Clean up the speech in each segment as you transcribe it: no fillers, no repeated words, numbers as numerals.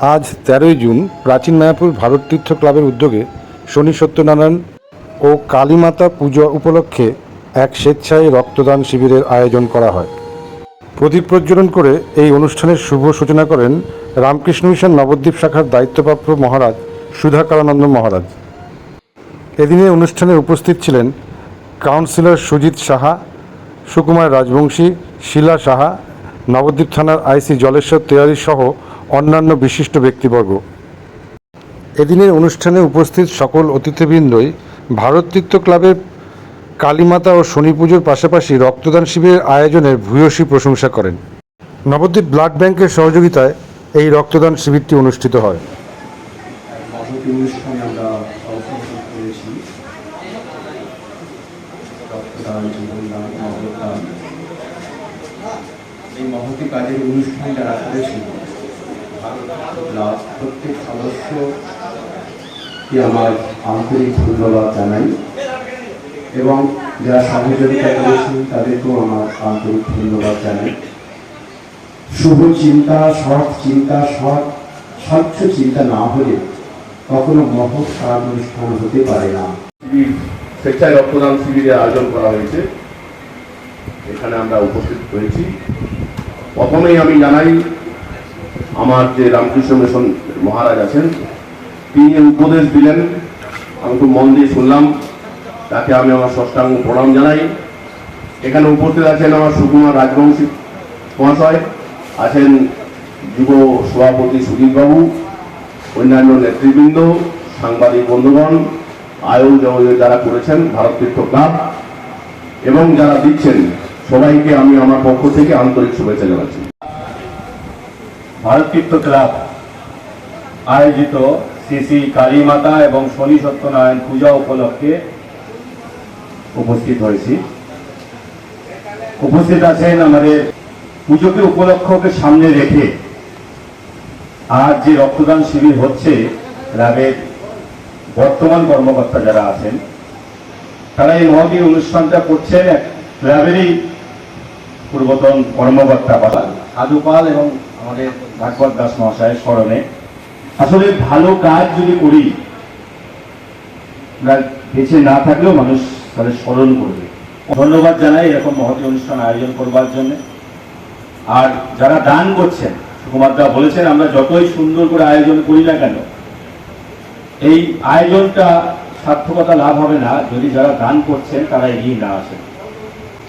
আজ 13ই জুন প্রাচীন মায়াপুর ভারত তীর্থ ক্লাবের উদ্যোগে শনি সত্যনারায়ণ ও কালীমাতা পুজো উপলক্ষে এক স্বেচ্ছায় রক্তদান শিবিরের আয়োজন করা হয়। প্রদীপ প্রজ্বলন করে এই অনুষ্ঠানের শুভ সূচনা করেন রামকৃষ্ণ মিশন নবদ্বীপ শাখার দায়িত্বপ্রাপ্ত মহারাজ সুধাকরানন্দ মহারাজ। এদিনে অনুষ্ঠানে উপস্থিত ছিলেন কাউন্সিলর সুজিত সাহা, সুকুমার রাজবংশী, শিলা সাহা, নবদ্বীপ থানার আইসি জলেশ্বর তেওয়ারি সহ অন্যান্য বিশিষ্ট ব্যক্তিবর্গ। এদিনের অনুষ্ঠানে উপস্থিত সকল অতিথিবৃন্দই ভারত তীর্থ ক্লাবের কালীমাতা ও শনি পুজোর পাশাপাশি রক্তদান শিবিরের আয়োজনের ভূয়সী প্রশংসা করেন। নবদ্বীপ ব্লাড ব্যাংকের সহযোগিতায় এই রক্তদান শিবিরটি অনুষ্ঠিত হয়। এই মহতি কাজের অনুষ্ঠান যারা করেছিল প্রত্যেক সদস্যকে আমার আন্তরিক ধন্যবাদ জানাই এবং যারা সহযোগিতা করেছেন তাদেরকেও আমার আন্তরিক ধন্যবাদ জানাই। শুভ চিন্তা, সৎ চিন্তা, স্বচ্ছ চিন্তা না হলে কখনো মহৎ কাজ অনুষ্ঠান হতে পারে না। স্বেচ্ছায় রক্তদান শিবিরের আয়োজন করা হয়েছে, এখানে আমরা উপস্থিত হয়েছি। প্রথমেই আমি জানাই আমার যে রামকৃষ্ণ মিশন মহারাজ আছেন, তিনি উপদেশ দিলেন, আমি খুব মন দিয়ে শুনলাম, তাকে আমি আমার ষষ্ঠাঙ্গ প্রণাম জানাই। এখানে উপস্থিত আছেন আমার সুকুমার রাজবংশী মহাশয়, আছেন যুব সভাপতি সুজিতবাবু, অন্যান্য নেতৃবৃন্দ, সাংবাদিক বন্ধুগণ, আয়োজন যারা করেছেন ভারত তীর্থ ক্লাব এবং যারা দিচ্ছেন সবাইকে আমি আমার পক্ষ থেকে আন্তরিক শুভেচ্ছা জানাচ্ছি। ভারত তীর্থ ক্লাব আয়োজিত শ্রী শ্রী কালীমাতা এবং শনি সত্যনারায়ণ পূজা উপলক্ষে উপস্থিত হয়েছি। উপস্থিত আছেন আমাদের পুজোকে উপলক্ষকে সামনে রেখে আজ যে রক্তদান শিবির হচ্ছে, ক্লাবের বর্তমান কর্মকর্তা যারা আছেন তারা এই মহতী অনুষ্ঠানটা করছেন ক্লাবেরই পূর্বতন কর্মকর্তা সাধু পাল এবং আমাদের ভাগবত দাস মহাশয়ের স্মরণে। আসলে ভালো কাজ যদি করি, বেঁচে না থাকলেও মানুষ তাদের স্মরণ করবে। ধন্যবাদ জানাই এরকম মহতী অনুষ্ঠান আয়োজন করবার জন্য। আর যারা দান করছেন, সুকুমার দা বলেছেন, আমরা যতই সুন্দর করে আয়োজন করি না কেন, এই আয়োজনটা সার্থকতা লাভ হবে না যদি যারা দান করছেন তারা এগিয়ে না আসেন।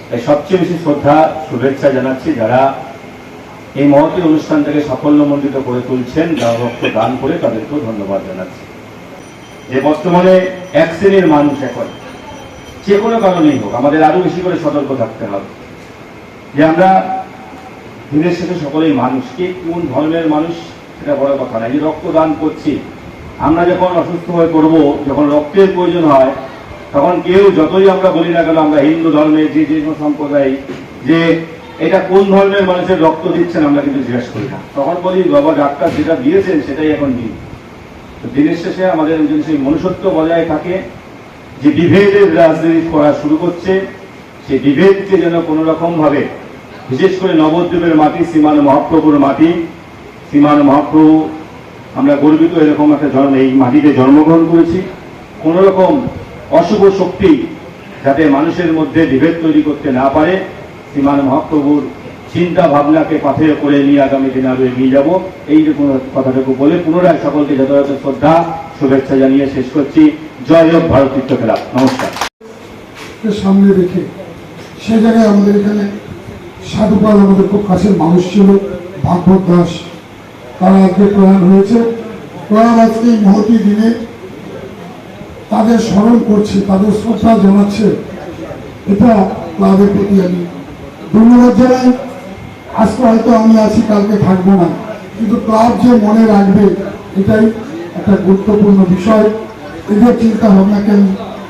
তাই সবচেয়ে বেশি শ্রদ্ধা শুভেচ্ছা জানাচ্ছি যারা এই মহতী অনুষ্ঠানটাকে সাফল্যমণ্ডিত করে তুলছেন, যারা রক্ত দান করে তাদেরকেও ধন্যবাদ জানাচ্ছি। যে বর্তমানে এক শ্রেণীর মানুষ এখন যে কোনো কারণেই হোক আমাদের আরো বেশি করে সতর্ক থাকতে হবে যে আমরা দিনের শেষে সকলেই মানুষ, কে কোন ধর্মের মানুষ সেটা বড় কথা না। যে রক্তদান করছি, আমরা যখন অসুস্থ হয়ে পড়বো, যখন রক্তের প্রয়োজন হয়, তখন কেউ যতই আমরা বলি না কেন আমরা হিন্দু ধর্মে যে যে সম্প্রদায়, যে এটা কোন ধর্মের মানুষের রক্ত দিচ্ছেন আমরা কিন্তু জিজ্ঞেস করি না। তখন বলি বাবা ডাক্তার যেটা দিয়েছেন সেটাই এখন দিন। তো দিনের শেষে আমাদের যদি সেই মনুষ্যত্ব বজায় থাকে, যে বিভেদের রাজনীতি করা শুরু করছে, সেই বিভেদকে যেন কোনো রকম ভাবে, বিশেষ করে নবদ্বীপের মাটি, শ্রীমান মহাপ্রভুর মাটি, শ্রীমান মহাপ্রভু আমরা গর্বিত এরকম একটা এই মাটিতে জন্মগ্রহণ করেছি, কোন রকম অশুভ শক্তি যাতে মানুষের মধ্যে বিভেদ তৈরি করতে না পারে, শ্রীমান মহাপ্রভুর চিন্তা ভাবনাকে পাথে করে নিয়ে আগামী দিনে আরো এগিয়ে যাব, এই যে কোনো কথাটুকু বলে পুনরায় সকলকে যথাযথ শ্রদ্ধা শুভেচ্ছা জানিয়ে শেষ করছি। জয় হোক ভারত তীর্থ ক্লাব। নমস্কার। সামনে রেখে সে জায়গায় আমাদের এখানে সাধুপাল আমাদের খুব কাছের মানুষ ছিল, ভাগবত দাস, তারা আজকে প্রয়াণ হয়েছে। প্রয়াণ আজকে এই মহতী দিনে তাদের স্মরণ করছে, তাদের শ্রদ্ধা জানাচ্ছে, এটা ক্লাবের প্রতি আমি ধন্যবাদ জানাই। আজকে হয়তো আমি আছি, কালকে থাকবো না, কিন্তু ক্লাব যে মনে রাখবে এটাই একটা গুরুত্বপূর্ণ বিষয়। এদের চিন্তা ভাবনাকে আমি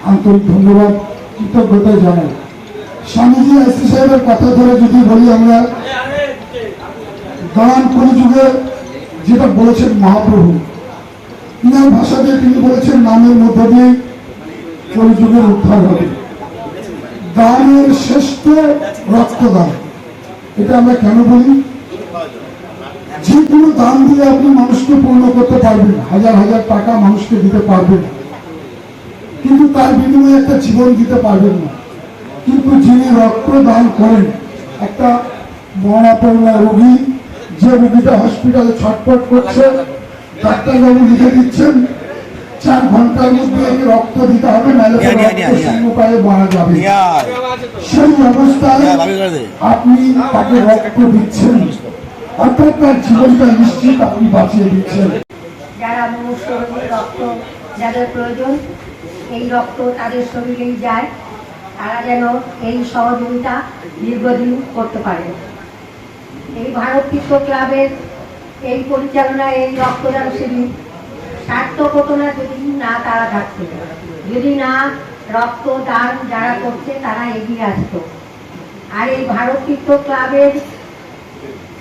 আন্তরিক ধন্যবাদ, কৃতজ্ঞতা জানাই। স্বামীজি এসি সাহেবের কথা ধরে যদি বলি, আমরা দান কলিযুগে যেটা বলেছেন মহাপ্রভু, ইনার ভাষা দিয়ে তিনি বলেছেন নামের মধ্য দিয়ে কলিযুগের উদ্ধার হবে। দানের শ্রেষ্ঠ রক্তদান, এটা আমরা কেন বলি? যে কোনো দান দিয়ে আপনি মানুষকে পূর্ণ করতে পারবেন, হাজার হাজার টাকা মানুষকে দিতে পারবেন, কিন্তু তার বিনিময়ে একটা জীবন দিতে পারবেন না। কিন্তু যিনি রক্ত দান করেন, একটা মরণাপন্ন রোগী, যে রোগীটা হসপিটালে ছটফট করছে, ডাক্তারবাবু লিখে দিচ্ছেন 4 ঘন্টার মধ্যে একে রক্ত দিতে হবে, নাহলে শূন্য পায়ে মারা যাবে। সেই অবস্থায় আপনি তাকে রক্ত দিচ্ছেন, অর্থাৎ তার জীবনটা নিশ্চিত আপনি বাঁচিয়ে দিচ্ছেন। যারা মনুষ্য রক্ত যাদের প্রয়োজন, এই রক্ত তাদের শরীরেই যায়, তারা যেন এই সহযোগিতা দীর্ঘদিন করতে পারে। এই ভারত তীর্থ ক্লাবের এই পরিচালনায় এই রক্তদান শিবির সার্থক হতো না যদি না তারা থাকতো, যদি না রক্তদান যারা করছে তারা এগিয়ে আসতো। আর এই ভারত তীর্থ ক্লাবের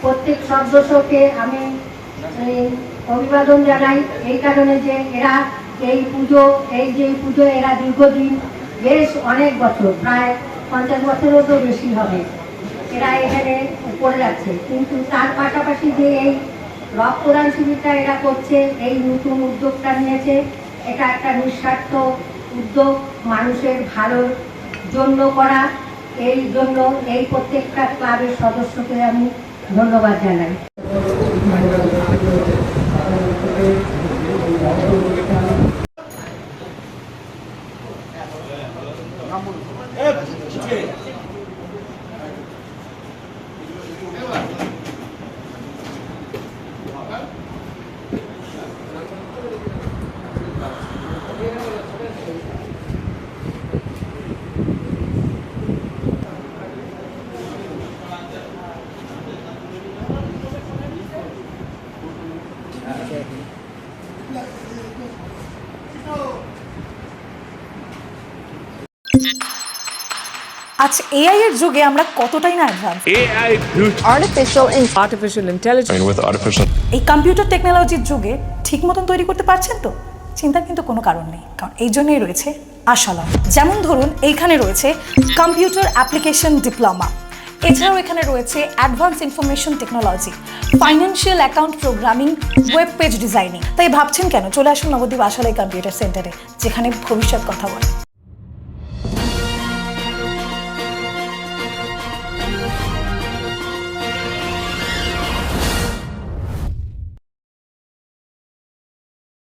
প্রত্যেক সদস্যকে আমি অভিবাদন জানাই এই কারণে যে এরা এই পুজো এরা দীর্ঘদিন, বেশ অনেক বছর, প্রায় 50 বছরেরও তো বেশি হবে, এরা এখানে করে যাচ্ছে। কিন্তু তার পাশাপাশি যে এই রক্তদান শিবিরটা এরা করছে, এই নতুন উদ্যোগটা নিয়েছে, এটা একটা নিঃস্বার্থ উদ্যোগ, মানুষের ভালোর জন্য করা। এই জন্য এই প্রত্যেকটা ক্লাবের সদস্যকে আমি ধন্যবাদ জানাই। আজ এআই এর যুগে আমরা কতটাই না অ্যাডভান্স। artificial intelligence. এই কম্পিউটার টেকনোলজির যুগে ঠিক মতন তৈরি করতে পারছেন তো? চিন্তার কিন্তু কোনো কারণ নেই, কারণ এই জন্যই রয়েছে আশালম। যেমন ধরুন এইখানে রয়েছে কম্পিউটার অ্যাপ্লিকেশন ডিপ্লোমা, এছাড়াও এখানে রয়েছে advance information technology, financial account programming, web page designing. তাই ভাবছেন কেন? চলে আসুন নবদ্বীপ আশালয় কম্পিউটার সেন্টারে, যেখানে ভবিষ্যৎ কথা বলে।